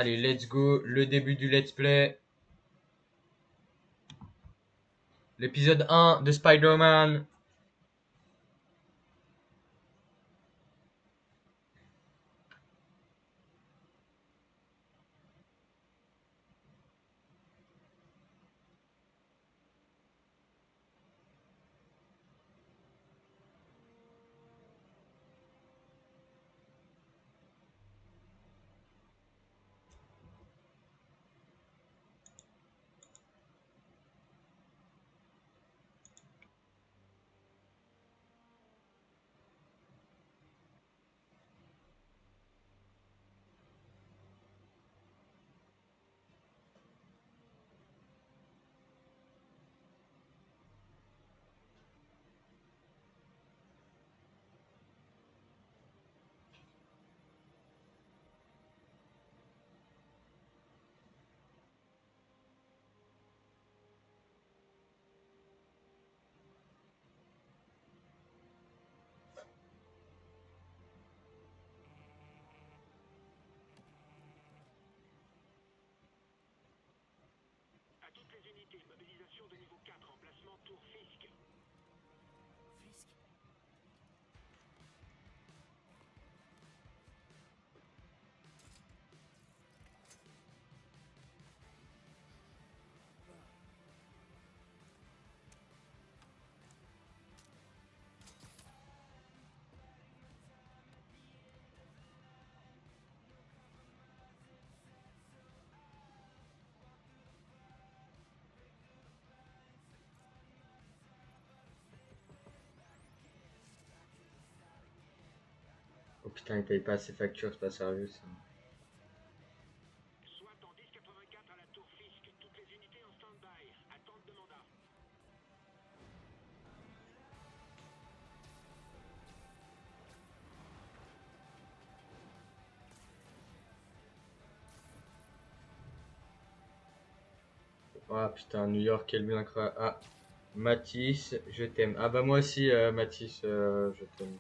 Allez, let's go, le début du let's play. L'épisode 1 de Spider-Man. À toutes les unités, mobilisation de niveau 4, emplacement Tour Fisk. Fisk. Oh putain, il paye pas ses factures, c'est pas sérieux ça. Soit en 1084 à la Tour Fisk. Toutes les unités en stand-by. Attente de mandat. Ah putain, New York, quelle ville incroyable. Ah, Mathis, je t'aime. Ah bah moi aussi, Mathis, je t'aime.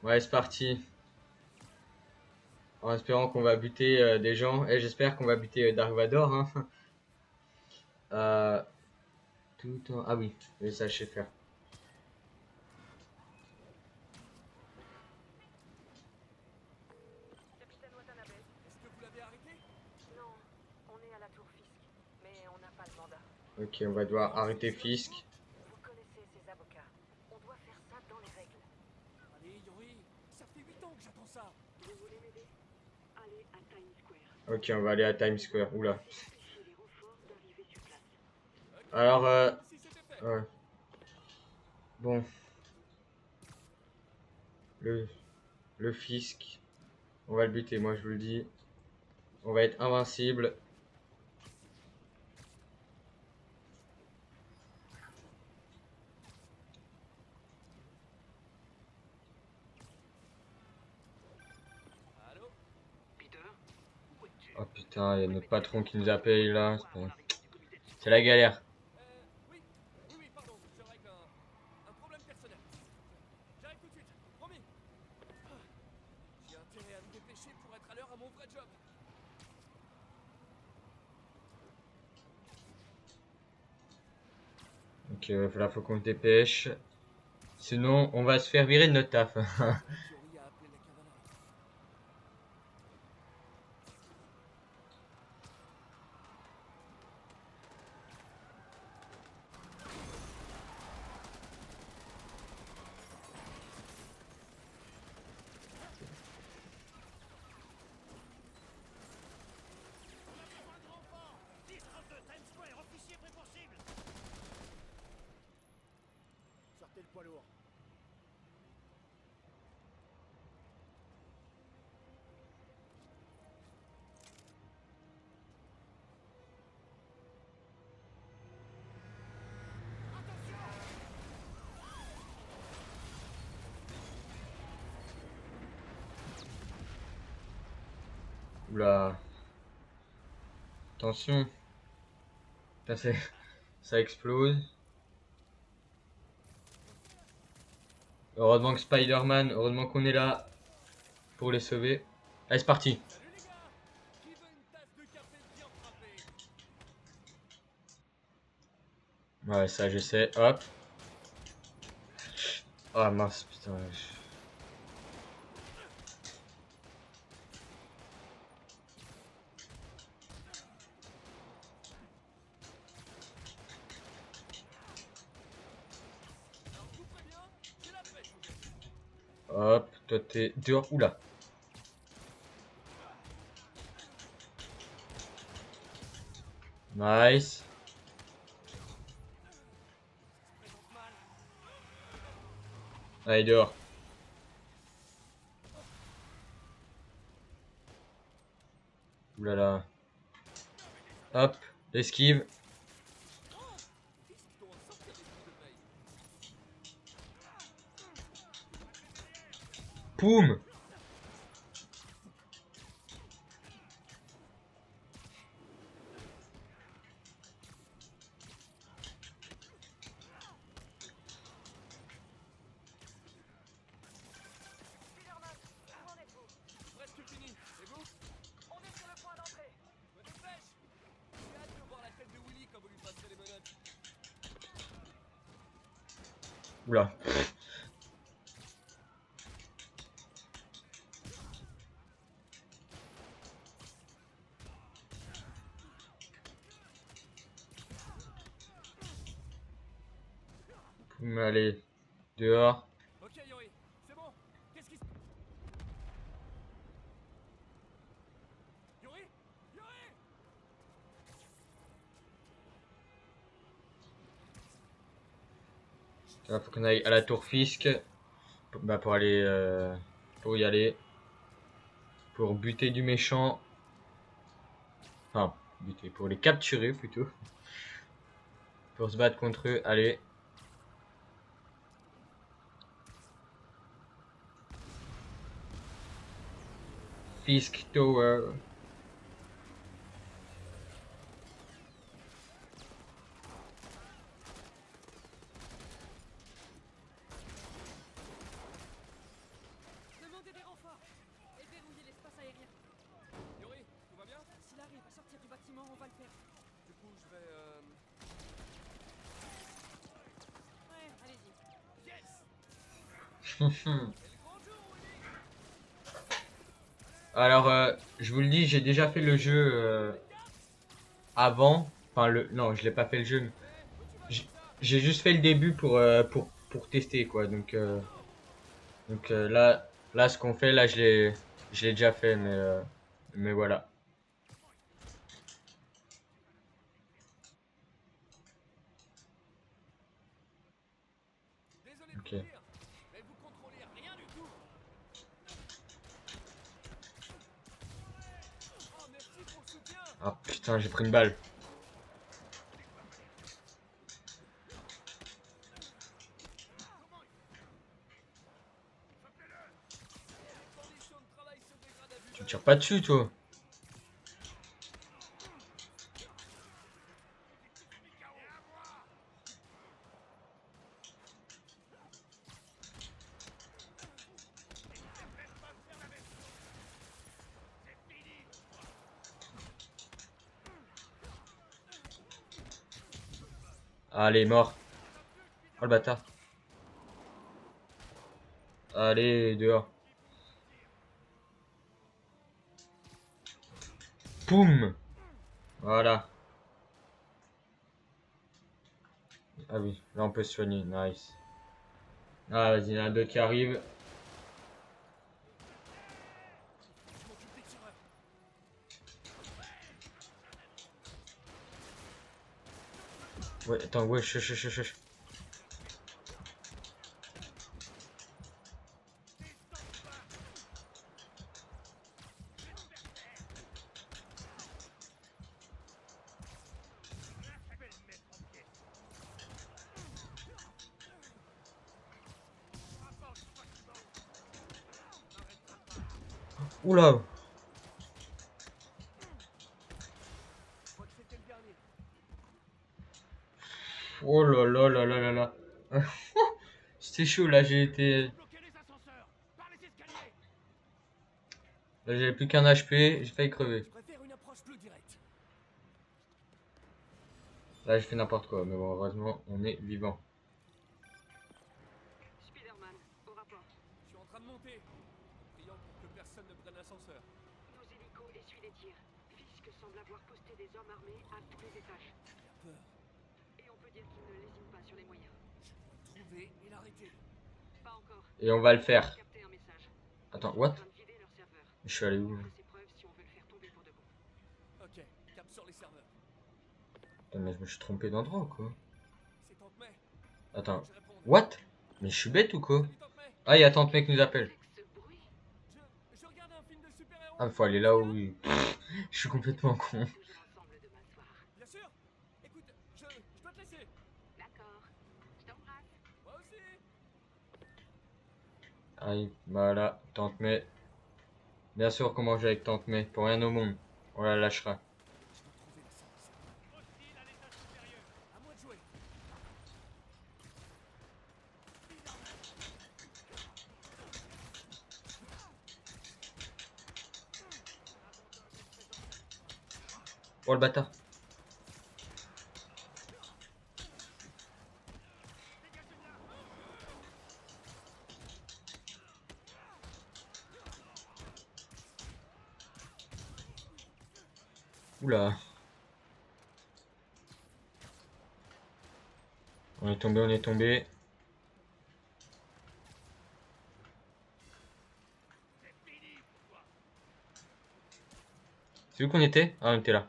Ouais, c'est parti. En espérant qu'on va buter des gens. Et j'espère qu'on va buter Dark Vador. Hein. Euh, tout en... Ah oui, mais ça je sais faire. Capitaine Watanabe. Est-ce que vous l'avez arrêté? Non, on est à la tour Fisk, mais on n'a pas le mandat. Ok, on va devoir arrêter Fisk. Vous connaissez ces avocats. On doit faire ça dans les règles. Allez, Yori, ça fait 8 ans que j'attends ça. Vous voulez m'aider? Allez à Times Square. Ok, on va aller à Times Square. Oula. Empêchez les renforts d'arriver sur place. Ok, Alors, si c'était fait. ouais. Bon. Le fisc. On va le buter, moi je vous le dis. On va être invincible. Allô? Peter? Où es-tu? Oh putain, il y a notre patron qui nous appelle là. C'est la galère. Oui, pardon, je règle un problème personnel. J'arrive tout de suite, promis. J'ai intérêt à me dépêcher pour être à l'heure à mon vrai job. Donc là, faut qu'on se dépêche. Sinon, on va se faire virer de notre taf. Yori a appelé la cavalerie. Sortez le poids lourd. Oula. Attention. Putain, ça explose. Heureusement que Spider-Man, heureusement qu'on est là pour les sauver. Allez, c'est parti. Salut les gars! Qui veut Ouais, ça je sais. Hop. Ah mince, putain. Alors je vous préviens, c'est la pêche aujourd'hui. Hop, toi t'es dehors. Oula. Nice. Présente mal. Allez, dehors. Oulala. Hop, esquive. Fisk doit en sortir des boules de paille. Poum. Spider-Man, où en êtes-vous? Presque fini. Et vous? On est sur le point d'entrée. Je me dépêche. J'ai hâte de voir la tête de Willy quand vous lui passerez les menottes. Oula. Poum, allez. Dehors. Ok Yori, c'est bon. Qu'est-ce qui se... Yori? Yori! Là, faut qu'on aille à la tour Fisk. Bah, pour aller. Pour y aller. Pour buter du méchant. Enfin, buter. Pour les capturer plutôt. Pour se battre contre eux. Allez. Fisk Tower. Demandez des renforts et verrouillez l'espace aérien. Yori, tout va bien? S'il arrive à sortir du bâtiment, on va le faire. Du coup, je vais Ouais, allez-y. Yes! C'est le grand jour, Willy! Alors, je vous le dis, j'ai déjà fait le jeu avant. Enfin, non, je l'ai pas fait le jeu. Mais Où tu vas j'- comme ça? j'ai juste fait le début pour tester, quoi. Donc là, ce qu'on fait, là, je l'ai déjà fait, mais voilà. Désolé de Ok. vous le dire, mais vous contrôlez rien du tout. Oh, merci pour le soutien. Ah putain, j'ai pris une balle. Les conditions de travail se dégradent à vue Tu d'œil. tires pas dessus, toi. Allez, mort. Oh le bâtard. Allez, dehors. Poum. Voilà. Ah oui, là on peut se soigner. Nice. Ah, vas-y, il y en a deux qui arrivent. Je m'occupe des tireurs. Ouais, attends, ouais, chut. Oula. Je crois que c'était le dernier. Oh là. C'était chaud, là, j'ai été... Bloquez les ascenseurs par les escaliers. Là, j'avais plus qu'un HP, j'ai failli crever. Je préfère une approche plus directe. Là, je fais n'importe quoi, mais bon, heureusement, on est vivant. Spider-Man, au rapport. Je suis en train de monter, en priant pour que personne ne prenne l'ascenseur. Nos hélicos essuient les tirs. Fisk semble avoir posté des hommes armés à tous les étages. Il a peur. Et on peut dire qu'il ne lésine pas sur les moyens. Je dois trouver et l'arrêter. Pas encore. Et on va le faire. Capter un message. Attends, Ils sont what? en train de vider leur serveur. Je suis allé où? Que ses preuves si on veut le faire tomber pour de bon. Ok, cap sur les serveurs. Putain, mais je me suis trompé d'endroit ou quoi? C'est Tante May. Attends, Je réponds. what? Mais je suis bête ou quoi? Salut Tante May. Ah, il y a Tante May qui nous appelle. Avec ce bruit, Je regardais un film de super-héros. Ah, faut aller là où... Je suis complètement con. bouger l'ensemble de m'asseoir. Bien sûr. Écoute, je dois te laisser. D'accord. Je t'embrasse. Moi aussi. Aïe, voilà, Tante May. Bien sûr qu'on mange avec Tante May, pour rien au monde. On la lâchera. Je dois trouver la salle des serveurs. Hostile à l'étage supérieur. À moi de jouer. Oh le bâtard. Oula. On est tombé, on est tombé. C'est où qu'on était? Ah, on était là.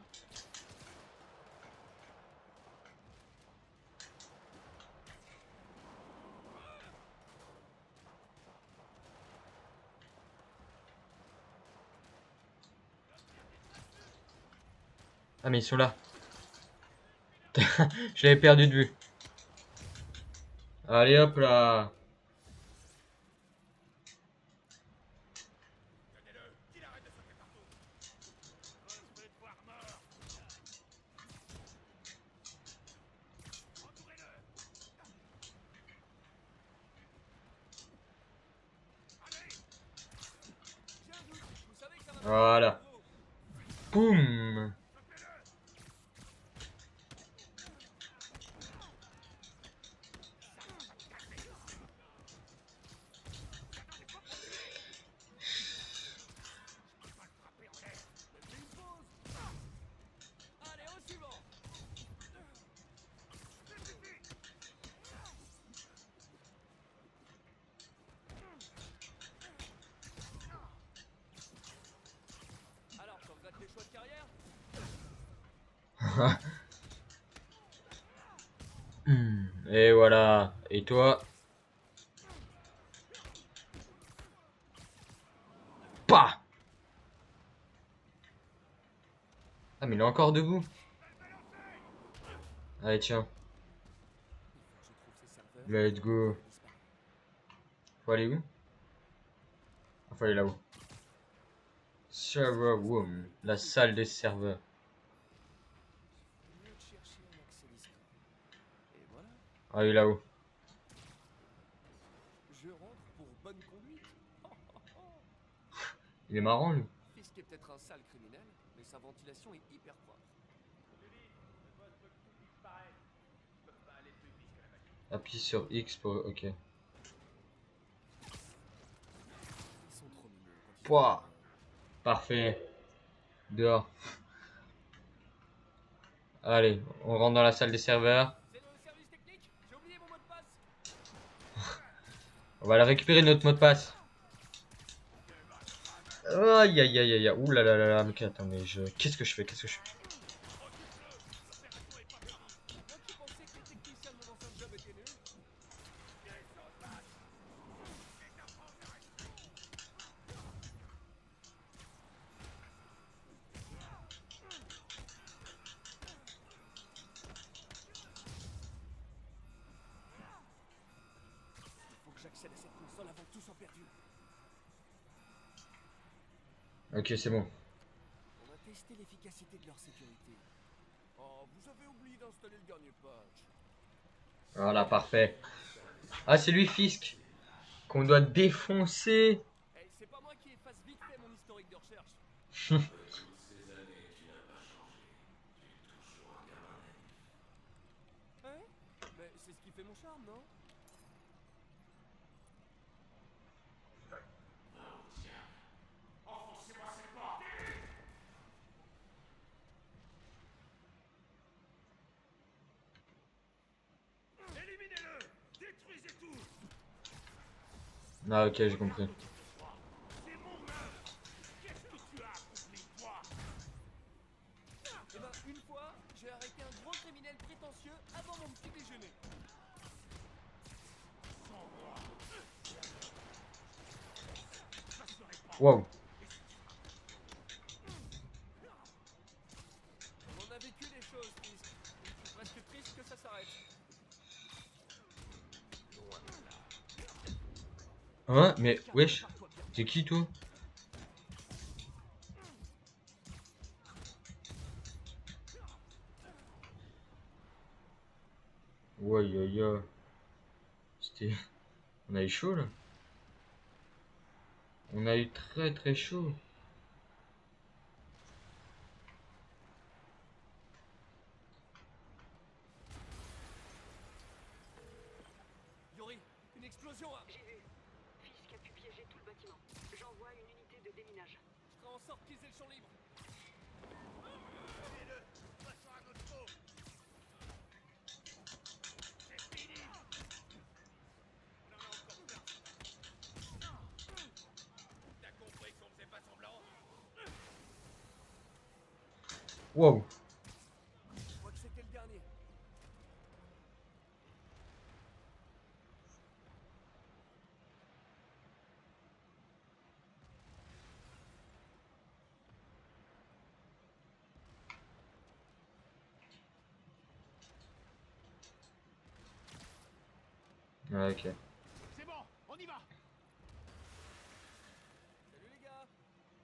Ah, mais ils sont là. Je l'avais perdu de vue. Allez hop là. J'ai un doute. Vous savez que ça va. Voilà. Boum. Fais une pause. Allez, au suivant. Alors, tu regrettes tes choix de carrière? Et voilà. Et toi? Pas. Ah, mais il est encore debout. Allez, tiens. Il faut que je trouve ces serveurs. Let's go. Disparaît. Faut aller où? Ah, faut aller là-haut. Server room. La salle des serveurs. Mieux de chercher un accès discret. Et voilà. Ah, il est là-haut. Je rentre pour bonne conduite. Il est marrant, lui. Fisk est peut-être un sale criminel, mais sa ventilation est hyper propre. Appuie sur X pour... Ok. Ils sont trop mignons quand ils Pouah. Parfait. Dehors. Allez, on rentre dans la salle des serveurs. C'est le service technique. J'ai oublié mon mot de passe. On va la récupérer notre mot de passe. Aïe aïe aïe aïe. Ouh là là là là. Mais attends, mais je... Qu'est-ce que je fais? Qu'est-ce que je fais? Moi qui pensais que les techniciens de mon ancien job étaient nuls. Il faut que j'accède à cette console avant que tout soit perdu. Ok, c'est bon. On va tester l'efficacité de leur sécurité. Oh, vous avez oublié d'installer le dernier patch. Voilà, parfait. Ah, c'est lui, Fisk. Qu'on doit défoncer. Eh, c'est pas moi qui efface vite fait mon historique de recherche. ce qui fait mon charme, non? Éliminez-le! Détruisez tout! Ah ok, j'ai compris. C'est mon œuvre! Qu'est-ce que tu as accompli, toi? Eh ben, une fois, j'ai arrêté un gros criminel prétentieux avant mon petit déjeuner. Wow. On a vécu des choses, Fisk. Je suis presque triste que ça s'arrête. Hein? Mais wesh, c'est qui toi? Ouais, c'était... On a eu chaud là. On a eu très très chaud. Yori, une explosion a... J'ai vu. Fisk a pu piéger tout le bâtiment. J'envoie une unité de déminage. Je ferai en sorte qu'ils aient le champ libre. Allez-le! Passons à notre peau! C'est fini! On en a encore plein! T'as compris qu'on faisait pas semblant? Wow. Je crois que c'était le dernier. Ah, ok. C'est bon, on y va! Salut les gars.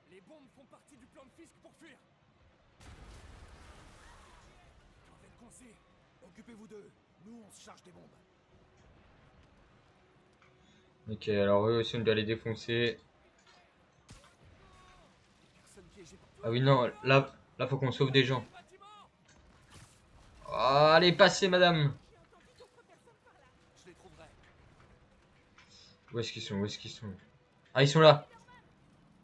Les bombes font partie du plan de Fisk pour fuir. On va être coincés. Occupez-vous d'eux. Nous, on se charge des bombes. Ok, alors eux aussi on doit les défoncer. Personne piégée par... Ah oui non, là faut qu'on sauve des gens. Le bâtiment! Ah, allez, passez madame. Je les trouverai. Où est-ce qu'ils sont? Où est-ce qu'ils sont? Ah, ils sont là.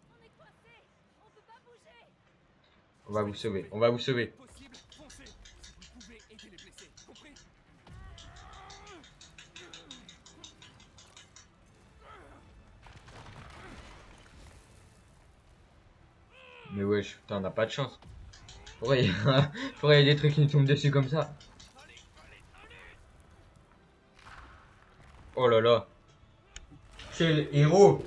On est coincés. On peut pas bouger. On va vous sauver, on va vous sauver. Possible, foncez. Si vous pouvez aider les blessés. Compris? Mais wesh, putain, on a pas de chance. Pourquoi il y a, pourquoi il y a des trucs qui nous tombent dessus comme ça? Oh là là. Quel héros.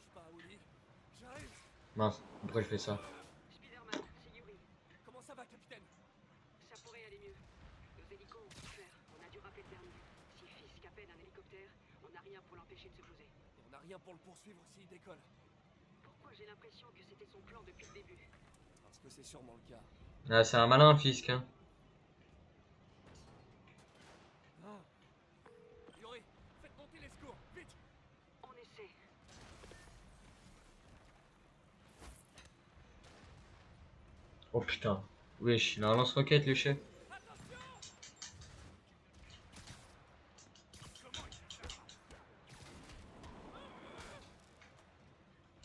Je pars à Woody. J'arrive. Mince, pourquoi je fais ça? Spider-Man, c'est Yuri. Comment ça va, capitaine? Ça pourrait aller mieux. Nos hélicos ont tout faire. On a dû rappeler le dernier. Si Fisk appelle un hélicoptère, on n'a rien pour l'empêcher de se poser. Et on n'a rien pour le poursuivre s'il décolle. Pourquoi j'ai l'impression que c'était son plan depuis le début? Parce que c'est sûrement le cas. Ah, c'est un malin Fisk, hein. Ah. Yori, faites monter les secours, vite! On essaie. Oh putain. Wesh, il a un lance-roquette le chef.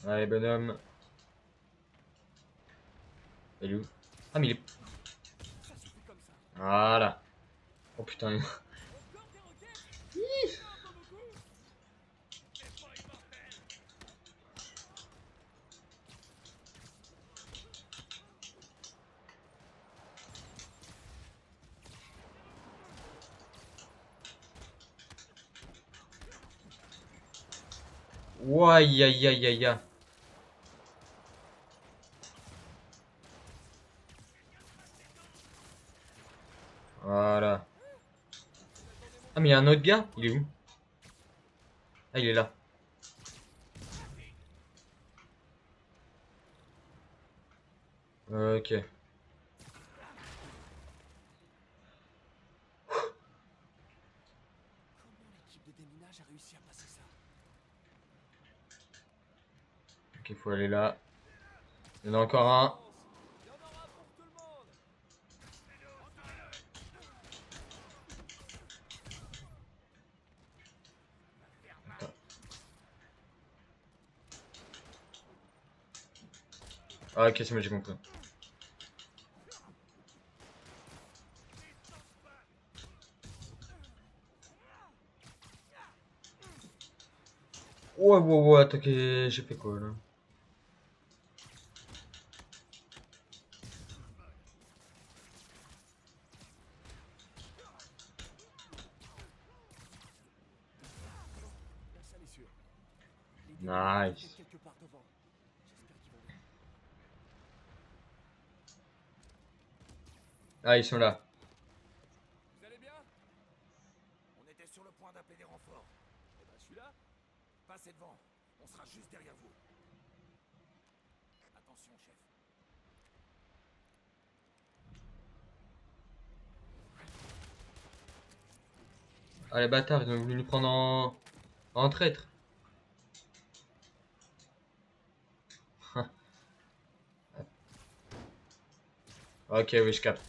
Allez, bonhomme. Il est où? Ah, mais il est... Ça suffit comme ça. Voilà. Oh putain. Encore des roquettes? Non, pas beaucoup. C'est pas immortel! Ouah, aïe aïe aïe aïe aïe. Voilà. Ah, mais il y a un autre gars? Il est où? Ah, il est là. Ok. Comment l'équipe de déminage a réussi à passer ça? Ok, faut aller là. Il y en a encore un. Il y en aura pour tout le monde. Ah, ok, c'est bon, j'ai compris. Ouais, ouais, ouais, attaquer. J'ai fait quoi là? La salle est sûre. Les dégâts Nice. sont quelque part devant. J'espère qu'ils vont bien. Ah, ils sont là. Vous allez bien? On était sur le point d'appeler des renforts. Eh ben, je suis là. Passez devant. On sera juste derrière vous. Attention, chef. Ah, les bâtards, ils ont voulu nous prendre en traître. Ok, oui, je capte.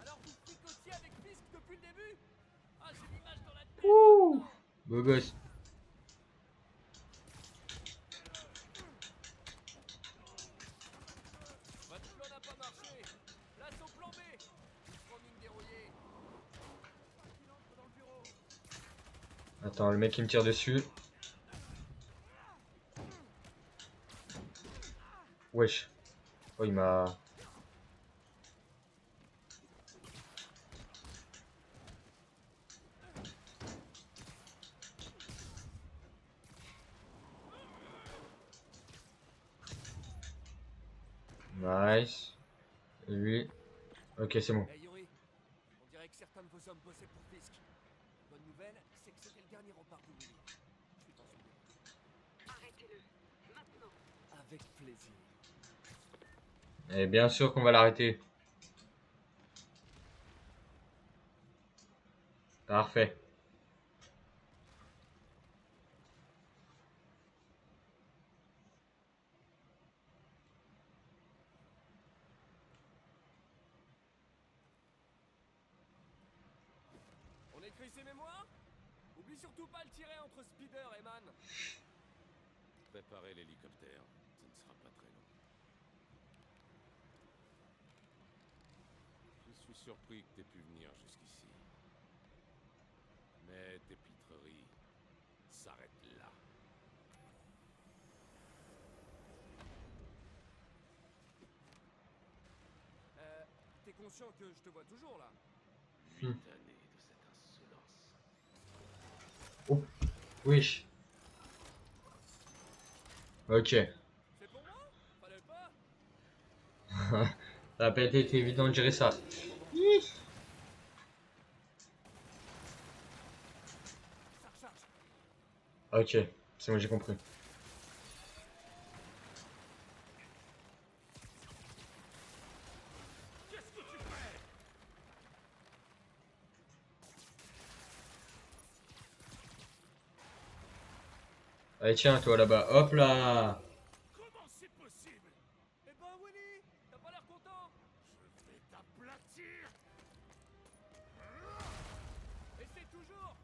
Alors vous fricotiez avec Fisk depuis le début? Ah, j'ai l'image dans la tête Ouh, maintenant. beau gosse. Votre plan n'a pas marché. Place au plan B. Framing dérouillé. Pas qu'il entre dans le bureau. Attends, le mec il me tire dessus. Wesh. Oh, il m'a. Nice. Et lui. Ok, c'est bon. Hey Yuri, on dirait que certains de vos hommes bossaient pour Fisk. Bonne nouvelle, c'est que c'était le dernier rempart de Willy. Je suis dans son bureau. Arrêtez-le. Maintenant. Avec plaisir. Et bien sûr qu'on va l'arrêter. Parfait. On écrit ses mémoires? Oublie surtout pas le tirer entre Speeder et Man. Préparez l'hélicoptère, ce ne sera pas très long. Je suis surpris que t'aies pu venir jusqu'ici. Mais tes pitreries s'arrêtent là. T'es conscient que je te vois toujours là? 8 années de cette insolence. Oh, wesh. Ok. C'est pour moi? Fallait pas? Ça a pas été évident de gérer ça. Ça recharge. Ok, c'est bon, j'ai compris. Qu'est-ce que tu fais? Allez, tiens, toi là-bas. Hop là. Comment c'est possible? Eh ben Willy, t'as pas l'air content? Je vais t'aplatir. Essaie toujours!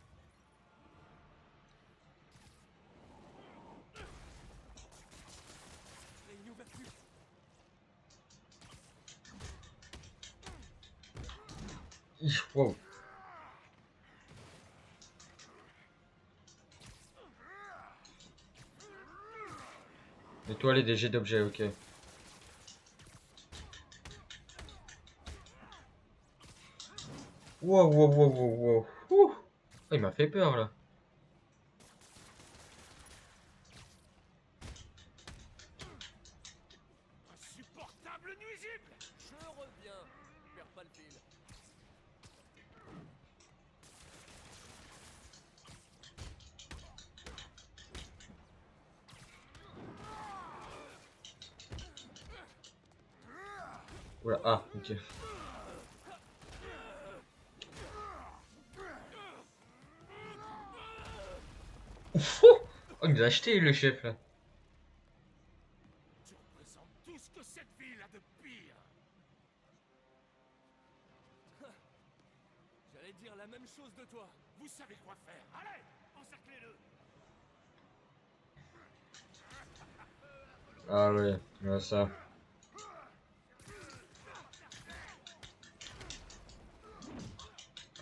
Crée une ouverture. Wow. Et toi, les DG d'objets, ok. Wow, wow, wow, wow, wow. Ouh. Oh, il m'a fait peur là. Insupportable nuisible. Je reviens. Perds pas le fil. Oula, ah, ok. Ouf. Oh, il nous a acheté le chef là. Tu représentes tout ce que cette ville a de pire. J'allais dire la même chose de toi. Vous savez quoi faire. Allez, encerclez-le. Ah ouais, voilà ça.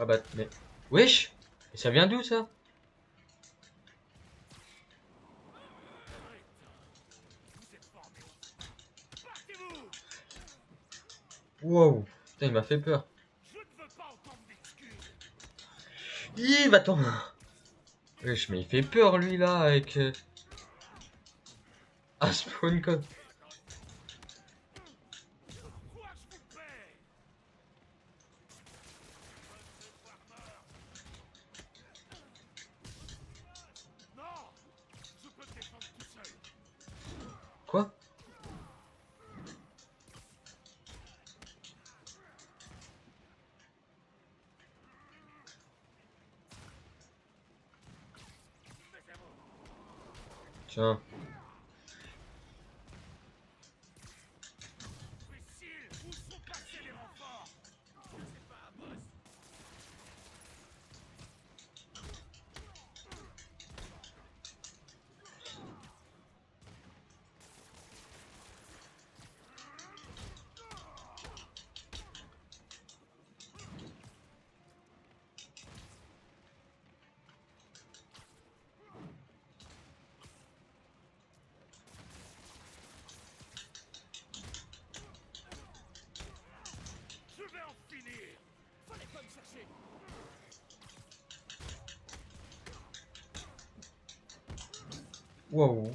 Ah bah, mais... Wesh! Et ça vient d'où, ça? Vous êtes formés. Partez-vous! Wow! Putain, il m'a fait peur. Je ne veux pas entendre d'excuses. Ih, va-t'en! Wesh, mais il fait peur, lui, là, avec... Ah, spawn code. Quoi je vous paie? Je veux voir mort. Non! Je peux me défendre tout seul. Quoi? Tiens. Imbécile! Où sont passés les renforts? Je sais pas, boss. Je vais en finir! Fallait pas me chercher. Wow.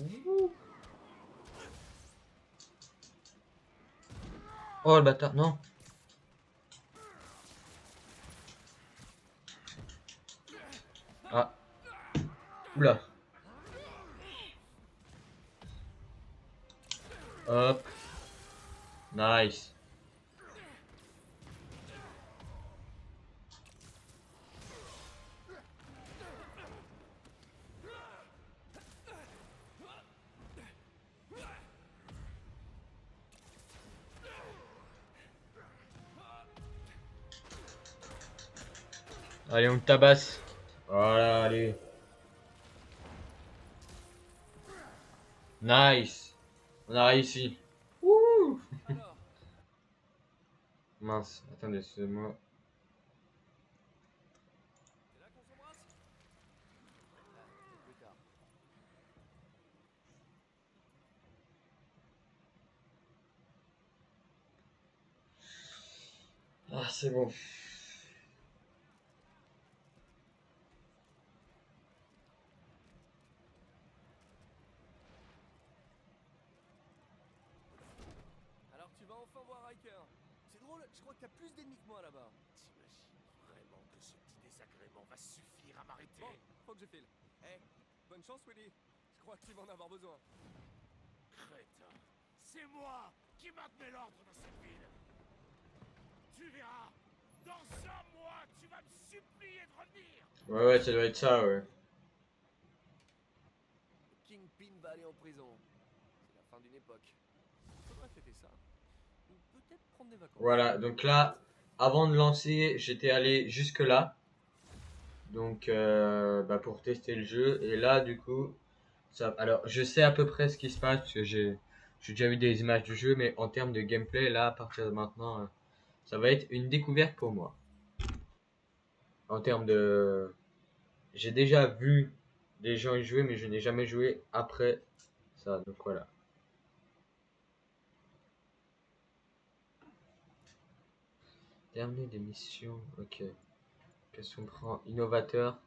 Oh, le bâtard, non. Ah. Oula. Hop. Nice. Allez, on le tabasse. Voilà, allez. Nice. On a réussi. Wouh. Alors, Mince, attendez, excusez-moi. c'est là qu'on s'embrasse? Ah, peut-être plus tard. Ah, c'est bon. Alors tu vas enfin voir Riker. C'est drôle, je crois que t'as plus d'ennemis que moi là-bas. T'imagines vraiment que ce petit désagrément va suffire à m'arrêter? Bon, faut que je file. Eh, bonne chance Willy. Je crois que tu vas en avoir besoin. Crétin, c'est moi qui maintenais l'ordre dans cette ville. Tu verras, dans un mois, tu vas me supplier de revenir. Ouais, ouais, ça doit être ça, ouais. Kingpin va aller en prison. C'est la fin d'une époque. Faudrait fêter ça. Ou peut-être prendre des vacances. Voilà, donc là, avant de lancer, j'étais allé jusque là. Donc, bah, pour tester le jeu. Et là, du coup, ça, alors, je sais à peu près ce qui se passe parce que j'ai déjà vu des images du jeu, mais en termes de gameplay, là, à partir de maintenant, ça va être une découverte pour moi. En termes de, j'ai déjà vu des gens y jouer, mais je n'ai jamais joué après ça. Donc voilà. Terminer des missions. Ok. Qu'est-ce qu'on prend? Innovateur.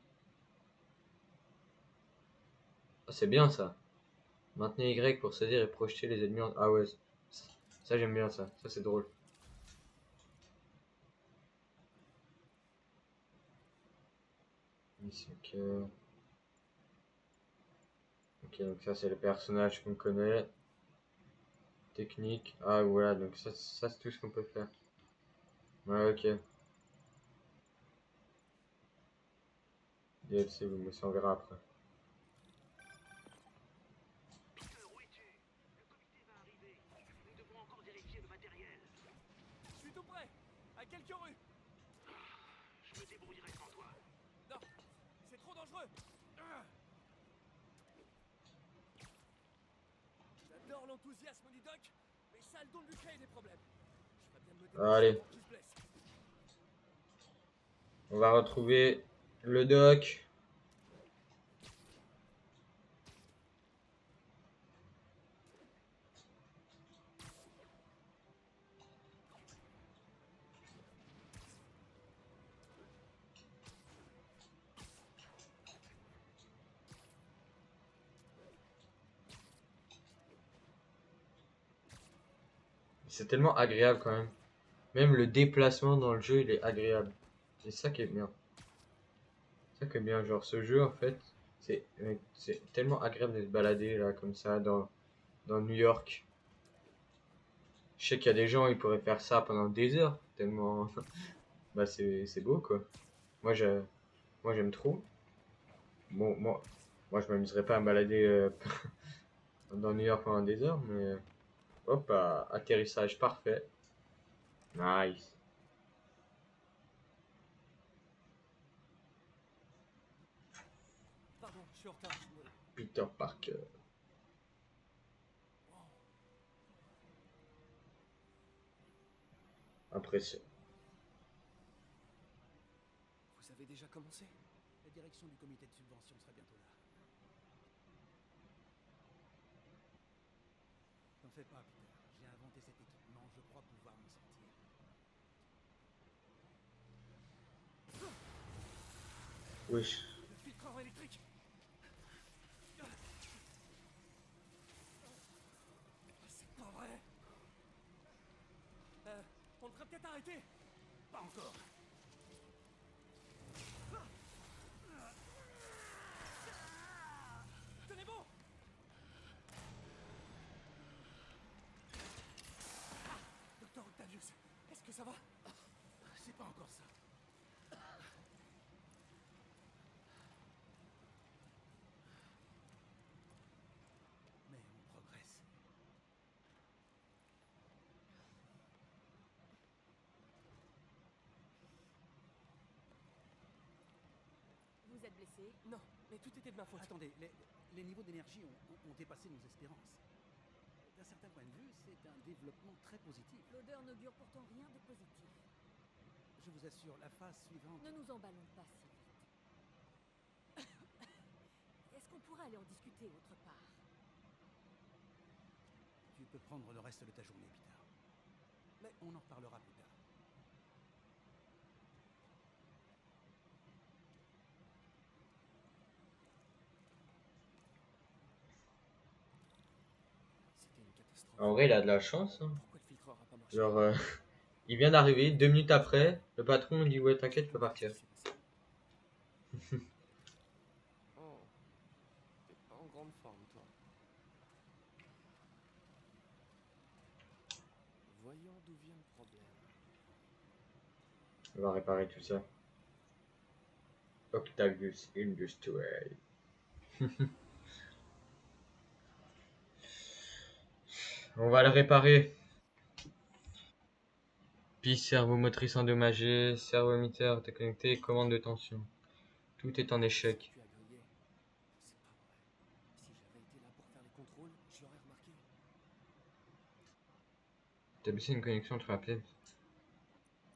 Ah, c'est bien ça. Maintenez Y pour saisir et projeter les ennemis en... Ah ouais. Ça j'aime bien ça. Ça c'est drôle. Mission cœur. Ok, donc ça c'est le personnage qu'on connaît. Technique. Ah voilà, donc ça c'est tout ce qu'on peut faire. Ouais, ok. DLC, oui, mais ça on verra après. Peter, où es-tu? Le comité va arriver. Nous devons encore vérifier le matériel. Je suis tout prêt. À quelques rues. Je me débrouillerai sans toi. Non, c'est trop dangereux. J'adore l'enthousiasme du doc, mais ça a le don de lui créer des problèmes. Je ferais bien de me dépêcher Allez. avant qu'il se blesse. On va retrouver le doc. C'est tellement agréable quand même. Même le déplacement dans le jeu, il est agréable. C'est ça qui est bien. C'est ça qui est bien. Genre, ce jeu, en fait, c'est tellement agréable de se balader là, comme ça, dans New York. Je sais qu'il y a des gens, ils pourraient faire ça pendant des heures, tellement. Bah, c'est beau, quoi. Moi, je, moi, j'aime trop. Bon, moi, je m'amuserais pas à me balader dans New York pendant des heures, mais. Hop, atterrissage parfait. Nice. Pardon, je suis en retard. Peter Parker. Impression. Vous avez déjà commencé? La direction du comité de subvention sera bientôt là. T'en fais pas, Peter. J'ai inventé cet équipement, je crois pouvoir m'en sortir. Wesh. Le filtreur électrique. C'est pas vrai. On devrait peut-être arrêter. Pas encore. Tenez bon. Docteur Octavius, est-ce que ça va? C'est pas encore ça. Mais on progresse. Vous êtes blessé? Non, mais tout était de ma faute. Attendez, les niveaux d'énergie ont dépassé nos espérances. D'un certain point de vue, c'est un développement très positif. L'odeur n'augure pourtant rien de positif. Je vous assure, la phase suivante... Ne nous emballons pas si vite. Est-ce qu'on pourrait aller en discuter autre part? Tu peux prendre le reste de ta journée, Peter. Mais on en reparlera plus tard. C'était une catastrophe. En vrai, il a de la chance. Hein. Pourquoi le filtreur a pas marché? Genre, il vient d'arriver, 2 minutes après, le patron il dit ouais, t'inquiète, tu peux partir. Oh, t'es pas en grande forme, toi. Voyons d'où vient le problème. On va réparer tout ça. Octavius Industries. On va le réparer. Piste servomotrice endommagée, servomoteur déconnecté, commande de tension. Tout est en échec. Puis à griller. C'est pas vrai. Si j'avais été là pour faire les contrôles, je l'aurais remarqué. Établissez une connexion entre la pièce.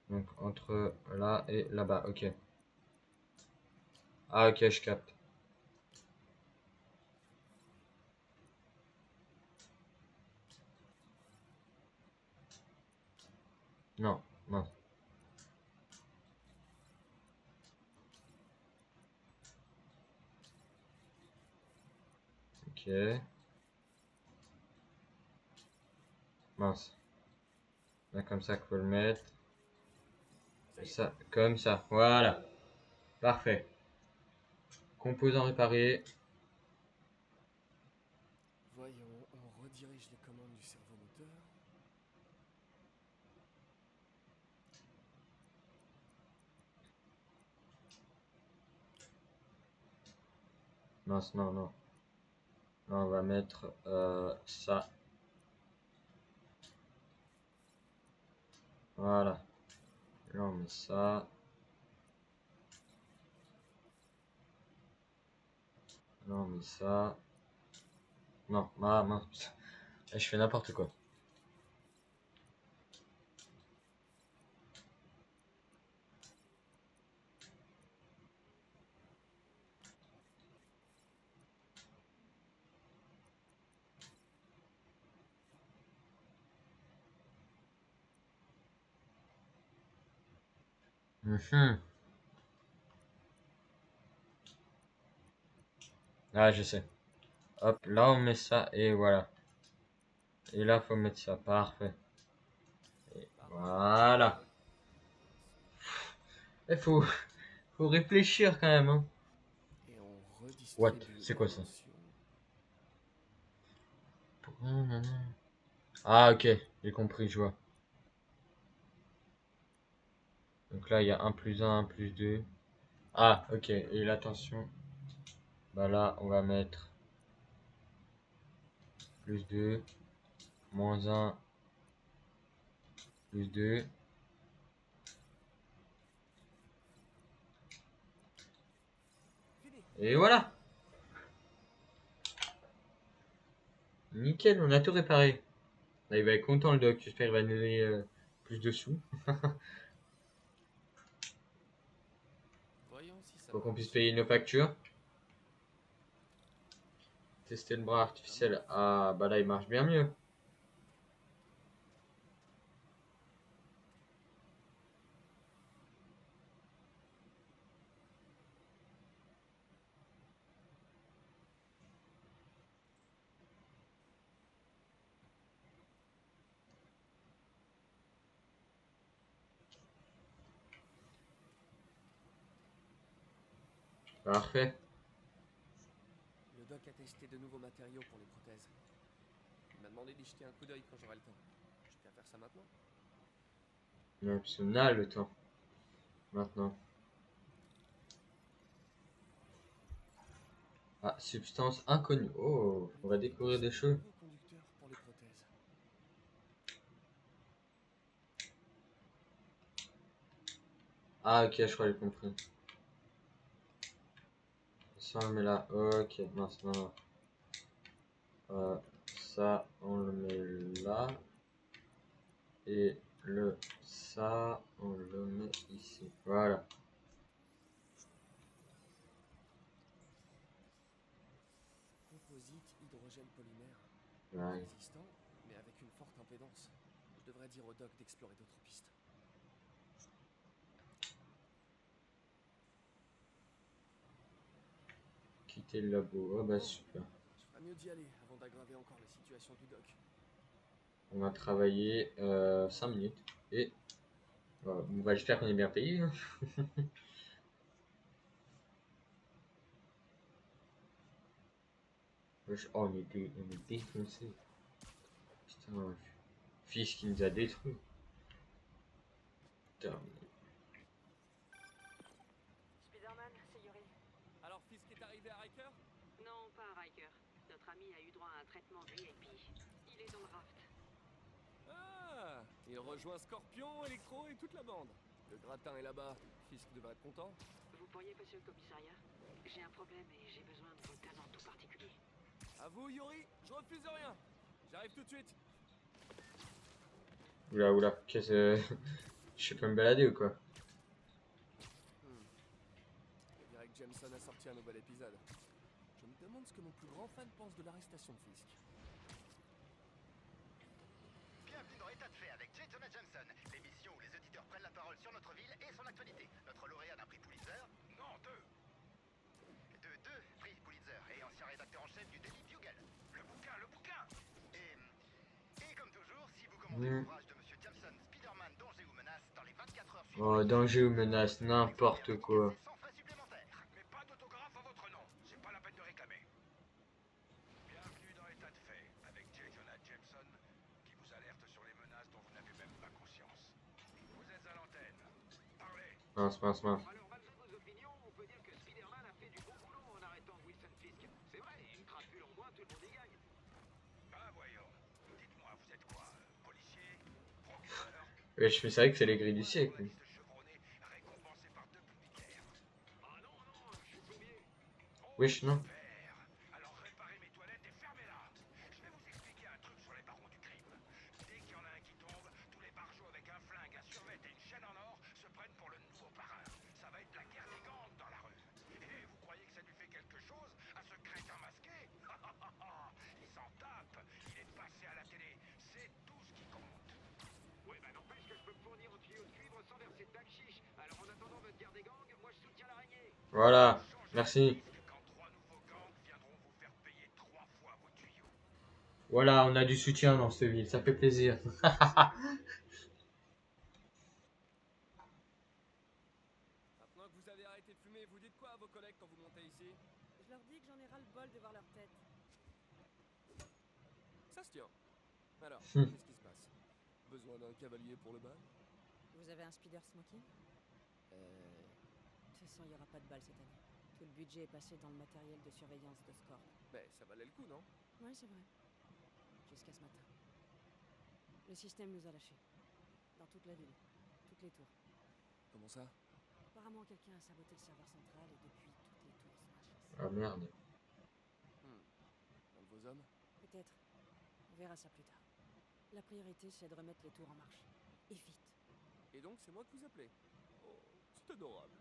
Donc entre là et là-bas, ok. Ah ok, je capte. Non, non. Ok. Mince. Là comme ça qu'il faut le mettre. Et ça, comme ça. Voilà. Parfait. Composant réparé. Voyons, on redirige les commandes du servomoteur. Mince, non, non. Là, on va mettre ça. Voilà. Là, on met ça. Là, on met ça. Non, ah, mince. Là, je fais n'importe quoi. Mhm. Ah, je sais. Hop, là on met ça et voilà. Et là faut mettre ça, parfait. Et voilà. Il faut réfléchir quand même. Hein. Et on What? redistribue C'est la quoi ça? tension. Ah ok, j'ai compris, je vois. Donc là il y a 1 plus 1, 1 plus 2. Ah ok, et la tension. Bah là on va mettre plus 2, moins 1, plus 2. Fini. Et voilà. Nickel, on a tout réparé. Là, il va être content le doc, j'espère qu'il va nous donner plus de sous. Voyons si ça Pour qu'on puisse marche. payer nos factures. Tester le bras artificiel. Ah bah là il marche bien mieux. Parfait. Le doc a testé de nouveaux matériaux pour les prothèses. Il m'a demandé d'y jeter un coup d'œil quand j'aurai le temps. Je peux faire ça maintenant? Ouais, parce qu'on a le temps. Maintenant. Ah, substance inconnue. Oh, on va découvrir des choses. Nouveau conducteur pour les prothèses. Ah ok, je crois que j'ai compris. Ça on le met là. Ok, mince, non, non. Ça on le met là. Et ça on le met ici. Voilà. Composite hydrogène polymère. Ouais. Résistant, mais avec une forte impédance. Je devrais dire au doc d'explorer d'autres pistes. Quitter le labo. Oh bah Bon, super. je ferais mieux d'y aller avant d'aggraver encore la situation du doc. On va travailler 5 minutes. Et on va j'espère qu'on est bien payé. Hein. Oh, on est défoncé. Putain, fils qui nous a détruit. Putain. Spider-Man, c'est Yuri. Alors, Fisk est arrivé à Riker? Non, pas à Riker. Notre ami a eu droit à un traitement VIP. Il est dans le raft. Ah, il rejoint Scorpion, Electro et toute la bande. Le gratin est là-bas. Fisk devrait être content. Vous pourriez passer au commissariat? J'ai un problème et j'ai besoin de vos talents tout particuliers. À vous, Yuri, je refuse rien. J'arrive tout de suite. Oula, oula. Qu'est-ce que. Je sais pas me balader ou quoi? On dirait que Jameson a sorti un nouvel épisode. Je me demande ce que mon plus grand fan pense de l'arrestation de Fisk. Bienvenue dans État de fait avec J. Jonah Jameson, l'émission où les auditeurs prennent la parole sur notre ville et son actualité. Notre lauréat d'un prix Pulitzer, non, deux prix Pulitzer et ancien rédacteur en chef du Daily Bugle. Le bouquin Et comme toujours, si vous commandez l'ouvrage de Monsieur Jameson, Spider-Man, danger ou menace, dans les 24 heures suivantes... Oh, danger ou menace, n'importe quoi. sans frais supplémentaires. Mais pas d'autographe à votre nom, c'est pas la peine de réclamer. Bienvenue dans État de fait, avec J. Jonah Jameson, qui vous alerte sur les menaces dont vous n'avez même pas conscience. Vous êtes à l'antenne. Parlez. Mince, mince, mince. Alors, malgré vos opinions, on peut dire que Spider-Man a fait du bon boulot en arrêtant Wilson Fisk. C'est vrai, une crapule en moins, tout le monde y gagne. Ah, voyons. Dites-moi, vous êtes quoi policier? Procureur? Ouais, je c'est vrai que c'est les grilles du siècle. Journaliste chevronné, récompensé par 2 Pulitzer. Ah non, je suis plombier. Wesh, non. Super. Alors réparez mes toilettes et fermez-la. Je vais vous expliquer un truc sur les barons du crime. Dès qu'il y en a un qui tombe, tous les barjots avec un flingue, un survêt et une chaîne en or se prennent pour le nouveau parrain. Ça va être la guerre des gangs dans la rue. Et vous croyez que ça lui fait quelque chose à ce crétin masqué? Il s'en tape. Il est passé à la télé. C'est tout ce qui compte. Ouais, bah n'empêche que je peux me fournir au tuyau de cuivre sans verser de bac chiche. Alors en attendant... Voilà, merci. Quand 3 nouveaux gangs viendront vous faire payer 3 fois vos tuyaux. Voilà, on a du soutien dans cette ville, ça fait plaisir. Maintenant que vous avez arrêté de fumer, vous dites quoi à vos collègues quand vous montez ici? Je leur dis que j'en ai ras le bol de voir leur tête. Ça se tient. Alors, Hmm. qu'est-ce qui se passe? Besoin d'un cavalier pour le bal? Vous avez un speeder smoking? De toute façon, il n'y aura pas de bal cette année. Tout le budget est passé dans le matériel de surveillance de Score. Ben, ça valait le coup, non? Ouais, c'est vrai. Jusqu'à ce matin. Le système nous a lâchés. Dans toute la ville. Toutes les tours. Comment ça? Apparemment, quelqu'un a saboté le serveur central et depuis, toutes les tours sont à chasse. Ah merde. Un de vos hommes? Peut-être. On verra ça plus tard. La priorité, c'est de remettre les tours en marche. Et vite. Et donc, c'est moi que vous appelez? Oh, c'est adorable.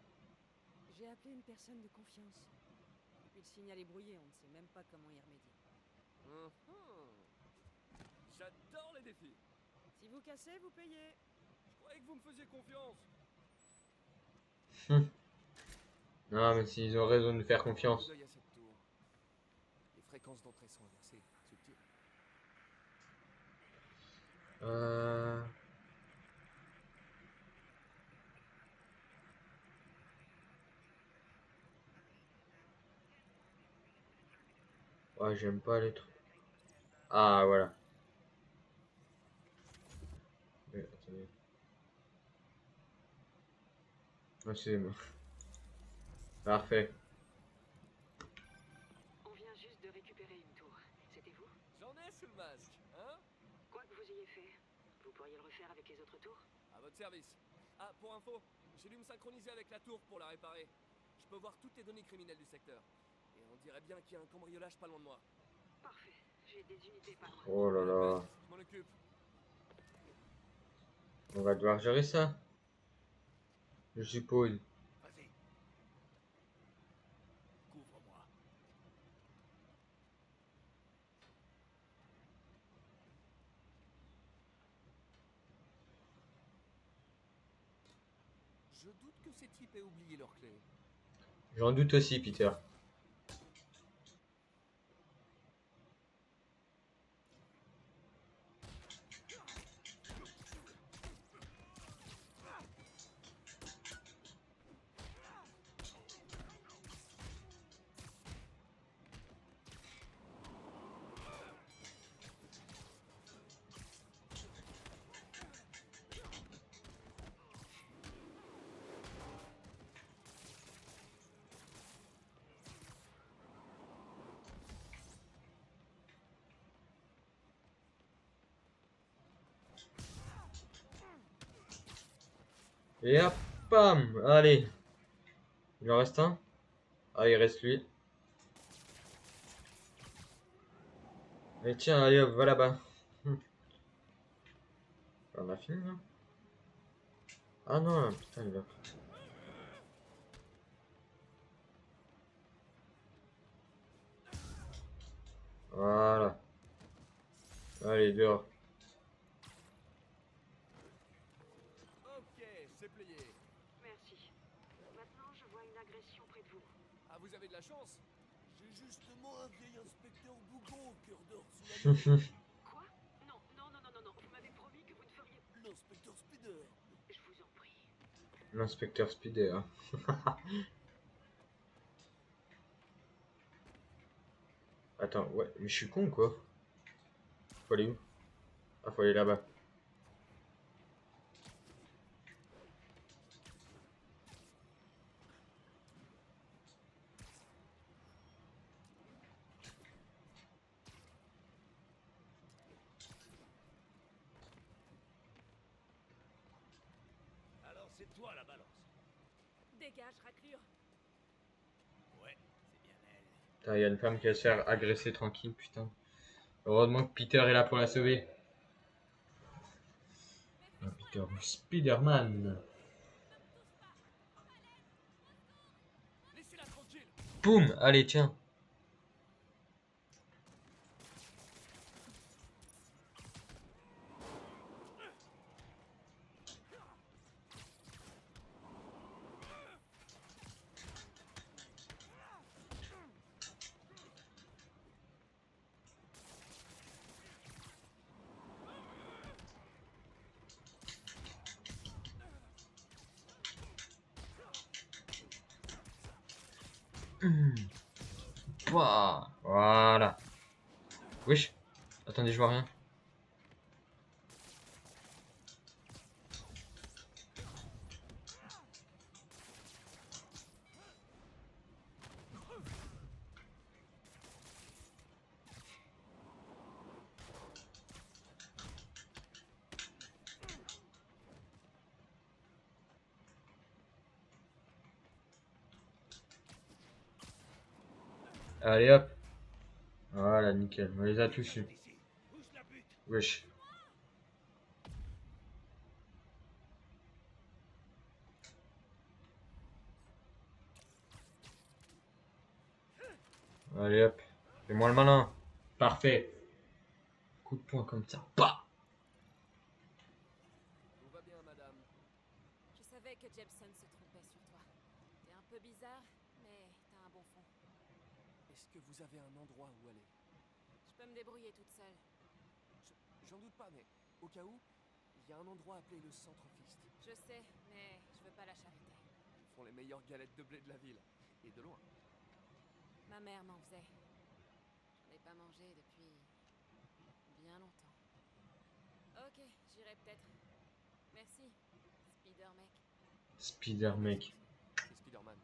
J'ai appelé une personne de confiance. Puis le signal est brouillé, on ne sait même pas comment y remédier. J'adore les défis. Si vous cassez, vous payez. Je croyais que vous me faisiez confiance. Non, mais s'ils ont raison de nous faire confiance. Coup d'œil à cette tour. Les fréquences d'entrée sont inversées. Subtil. Euh... Ouais, j'aime pas les trucs. Ah, voilà. Attendez. Ah, excusez-moi. Parfait. On vient juste de récupérer une tour. C'était vous? J'en ai sous le masque, hein? Quoi que vous ayez fait, vous pourriez le refaire avec les autres tours? À votre service. Ah, pour info, j'ai dû me synchroniser avec la tour pour la réparer. Je peux voir toutes les données criminelles du secteur. Et on dirait bien qu'il y a un cambriolage pas loin de moi. Parfait. J'ai des unités pas loin. Oh là là. Je m'en occupe. On va devoir gérer ça. Je suppose. Vas-y. Couvre-moi. Je doute que ces types aient oublié leurs clés. J'en doute aussi, Peter. Et hop, bam. Allez. Il en reste un. Ah, il reste lui. Et tiens, allez hop, va là-bas. On a fini là? Ah non, putain, il va. Voilà. Allez, dehors. Ok, c'est plié. Merci. Maintenant, je vois une agression près de vous. Ah, vous avez de la chance. J'ai justement un vieil inspecteur bougon au cœur d'or sous la main. Quoi? Non, non, non, non, non, non. Vous m'avez promis que vous ne feriez... L'inspecteur Spider. Je vous en prie. L'inspecteur Speeder. Attends, ouais, mais je suis con quoi. Faut aller où? Ah, faut aller là-bas. Alors c'est toi la balance. Dégage, raclure. Ouais, c'est bien elle. Putain, y a une femme qui va se faire agresser tranquille, putain. Heureusement que Peter est là pour la sauver. Ah, Peter, Spider-Man. Laissez-la tranquille. Boum! Allez, tiens. Ouah, voilà. Wesh. Attendez, je vois rien. Allez hop. Voilà, nickel. On les a tous eu. Ici. Où je la bute? Wesh. Allez hop. Fais-moi le malin. Parfait. Coup de poing comme ça. Bah. Tout va bien, madame. Je savais que Jepson se trompait sur toi. T'es un peu bizarre, mais t'as un bon fond. Est-ce que vous avez un endroit où aller? Je peux me débrouiller toute seule. J'en doute pas, mais au cas où, il y a un endroit appelé le Centre Fist. Je sais, mais je veux pas la charité. Ils font les meilleures galettes de blé de la ville. Et de loin. Ma mère m'en faisait. J'en ai pas mangé depuis bien longtemps. Ok, j'irai peut-être. Merci, Spider Mec. Spider mec. C'est Spider-Man.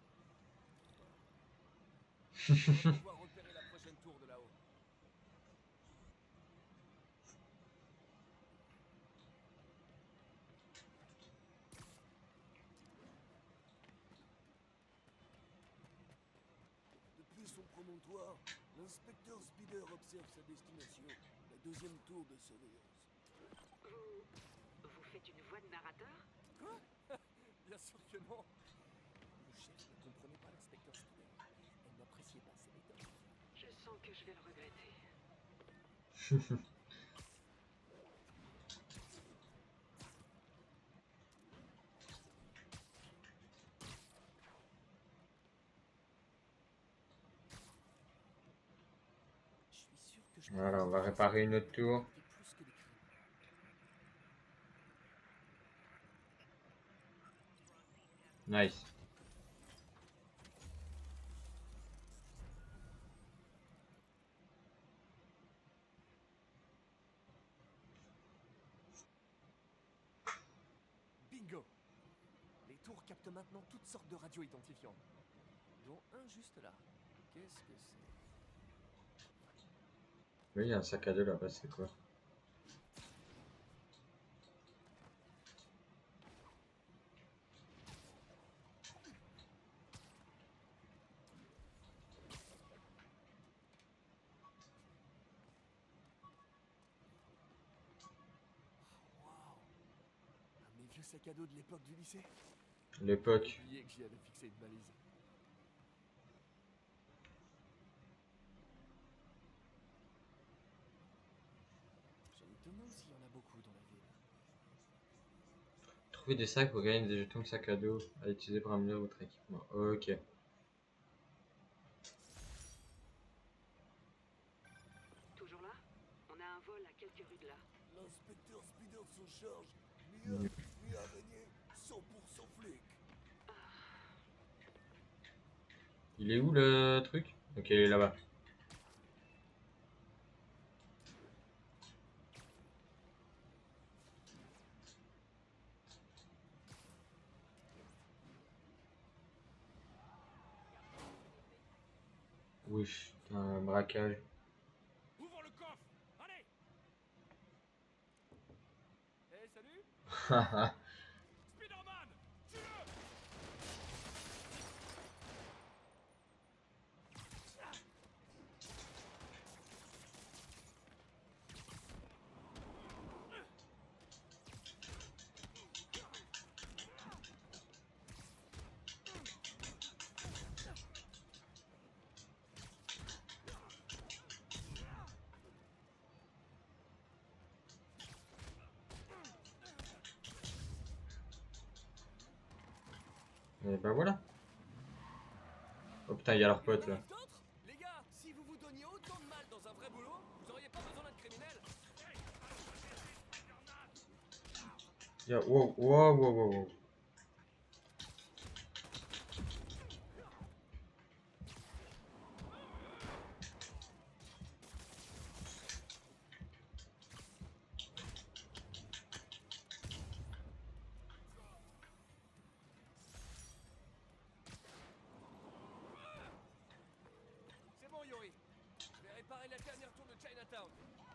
On va pouvoir repérer la prochaine tour de là-haut. Depuis son promontoire, l'inspecteur Spider observe sa destination, la deuxième tour de surveillance. Vous faites une voix de narrateur? Quoi? Bien sûr que non. Le chef ne comprenait pas l'inspecteur Spider. Elle n'appréciait pas ses méthodes. Je sens que je vais le regretter. Je suis sûr que je Voilà, on va réparer une autre tour. Et plus que des crimes. Nice. Bingo! Les tours captent maintenant toutes sortes de radios identifiantes. Dont un juste là. Qu'est-ce que c'est? Oui, il y a un sac à dos là-bas, c'est quoi? Un de mes vieux sacs à dos de l'époque du lycée. L'époque. J'ai oublié que j'y avais fixé une balise. Je me demande s'il y en a beaucoup dans la ville. Trouver des sacs pour gagner des jetons de sac à dos à utiliser pour améliorer votre équipement. Ok. Toujours là? On a un vol à quelques rues de là. L'inspecteur Spider s'en charge. Mia araignée, 100% flic. Il est où le truc? Ok, il est là-bas. Wesh, un braquage. Ouvre le coffre. Allez. Eh, salut! Haha. Spider-Man, tue-le. Et bah voilà. Oh putain, il y a leur pote là. D'autres? Les gars, si vous vous donniez autant de mal dans un vrai boulot, vous auriez pas besoin d'être criminel. Wow, wow, wow, wow, wow.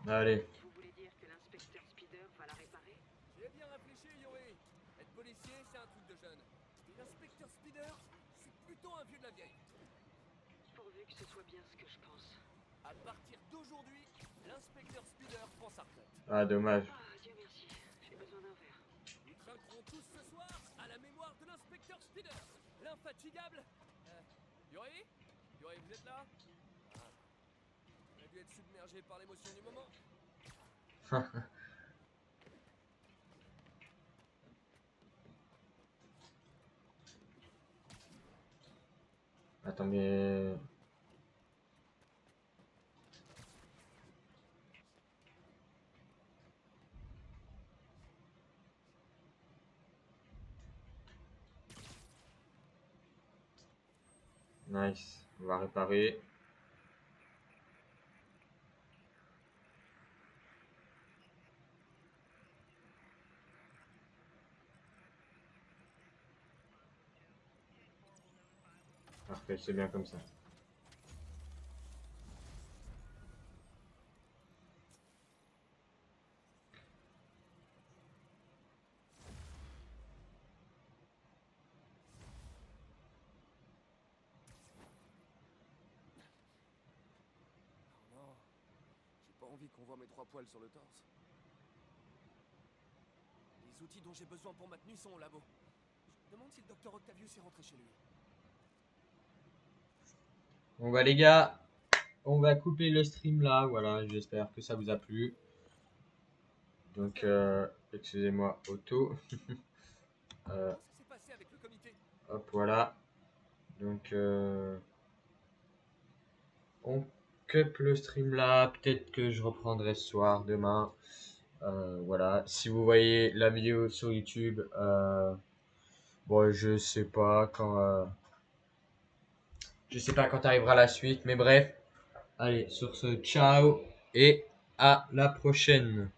Allez. Vous voulez dire que l'inspecteur Spider va la réparer? J'ai bien réfléchi, Yuri. Être policier, c'est un truc de jeune. Et l'inspecteur Spider, c'est plutôt un vieux de la vieille. Pourvu que ce soit bien ce que je pense. À partir d'aujourd'hui, l'inspecteur Spider prend sa retraite. Ah, dommage. Ah, Dieu merci. J'ai besoin d'un verre. Nous trinquerons tous ce soir à la mémoire de l'inspecteur Spider, l'infatigable. Yuri? Yuri, vous êtes là? Ah. On a dû être submergé par l'émotion du moment. Attends, mais... Nice. On va réparer. Parfait, c'est bien comme ça. Oh non, j'ai pas envie qu'on voit mes 3 poils sur le torse. Les outils dont j'ai besoin pour ma tenue sont au labo. Je me demande si le docteur Octavius est rentré chez lui. Bon bah les gars, on va couper le stream là, voilà, j'espère que ça vous a plu. Donc, excusez-moi, auto. Comment ça s'est passé avec le comité? Hop, voilà. Donc, on cut le stream là. Peut-être que je reprendrai ce soir, demain. Voilà. Si vous voyez la vidéo sur YouTube, bon, je sais pas quand. Je sais pas quand arrivera la suite, mais bref. Allez, sur ce, ciao et à la prochaine.